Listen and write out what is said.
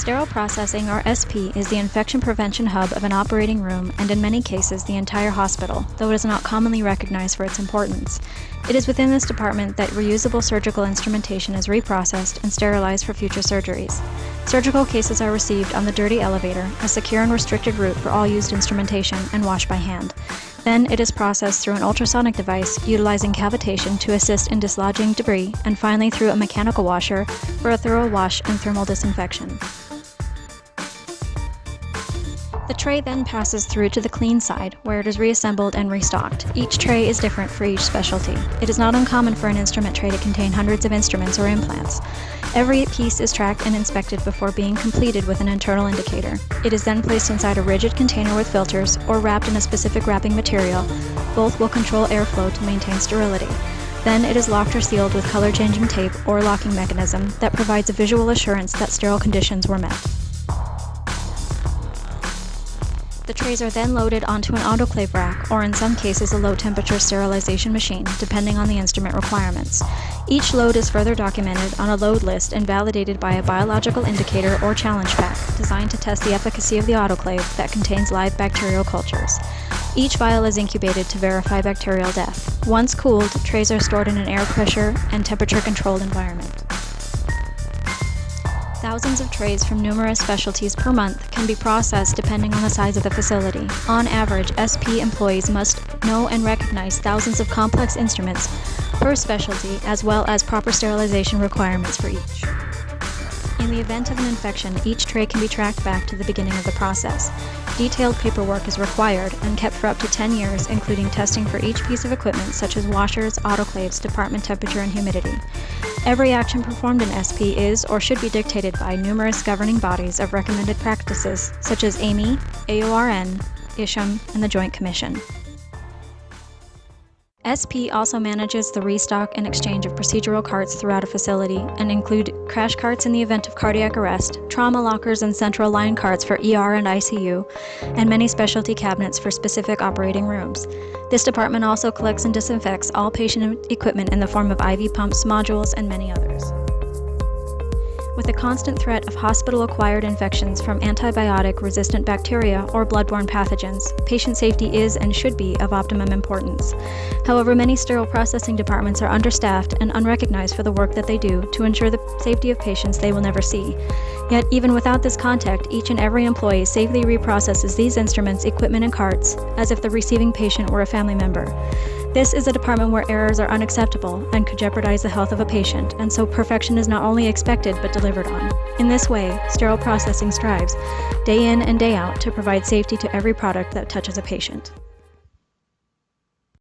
Sterile processing, or SP, is the infection prevention hub of an operating room and in many cases the entire hospital, though it is not commonly recognized for its importance. It is within this department that reusable surgical instrumentation is reprocessed and sterilized for future surgeries. Surgical cases are received on the dirty elevator, a secure and restricted route for all used instrumentation, and washed by hand. Then it is processed through an ultrasonic device utilizing cavitation to assist in dislodging debris, and finally through a mechanical washer for a thorough wash and thermal disinfection. The tray then passes through to the clean side, where it is reassembled and restocked. Each tray is different for each specialty. It is not uncommon for an instrument tray to contain hundreds of instruments or implants. Every piece is tracked and inspected before being completed with an internal indicator. It is then placed inside a rigid container with filters or wrapped in a specific wrapping material. Both will control airflow to maintain sterility. Then it is locked or sealed with color-changing tape or locking mechanism that provides a visual assurance that sterile conditions were met. The trays are then loaded onto an autoclave rack, or in some cases a low-temperature sterilization machine, depending on the instrument requirements. Each load is further documented on a load list and validated by a biological indicator or challenge pack, designed to test the efficacy of the autoclave that contains live bacterial cultures. Each vial is incubated to verify bacterial death. Once cooled, trays are stored in an air pressure and temperature-controlled environment. Thousands of trays from numerous specialties per month can be processed depending on the size of the facility. On average, SP employees must know and recognize thousands of complex instruments per specialty, as well as proper sterilization requirements for each. In the event of an infection, each tray can be tracked back to the beginning of the process. Detailed paperwork is required and kept for up to 10 years, including testing for each piece of equipment such as washers, autoclaves, department temperature, and humidity. Every action performed in SP is or should be dictated by numerous governing bodies of recommended practices such as AMI, AORN, ISHM, and the Joint Commission. SP also manages the restock and exchange of procedural carts throughout a facility and include crash carts in the event of cardiac arrest, trauma lockers and central line carts for ER and ICU, and many specialty cabinets for specific operating rooms. This department also collects and disinfects all patient equipment in the form of IV pumps, modules, and many others. With the constant threat of hospital-acquired infections from antibiotic-resistant bacteria or bloodborne pathogens, patient safety is and should be of optimum importance. However, many sterile processing departments are understaffed and unrecognized for the work that they do to ensure the safety of patients they will never see. Yet, even without this contact, each and every employee safely reprocesses these instruments, equipment, and carts as if the receiving patient were a family member. This is a department where errors are unacceptable and could jeopardize the health of a patient, and so perfection is not only expected but delivered on. In this way, sterile processing strives, day in and day out, to provide safety to every product that touches a patient.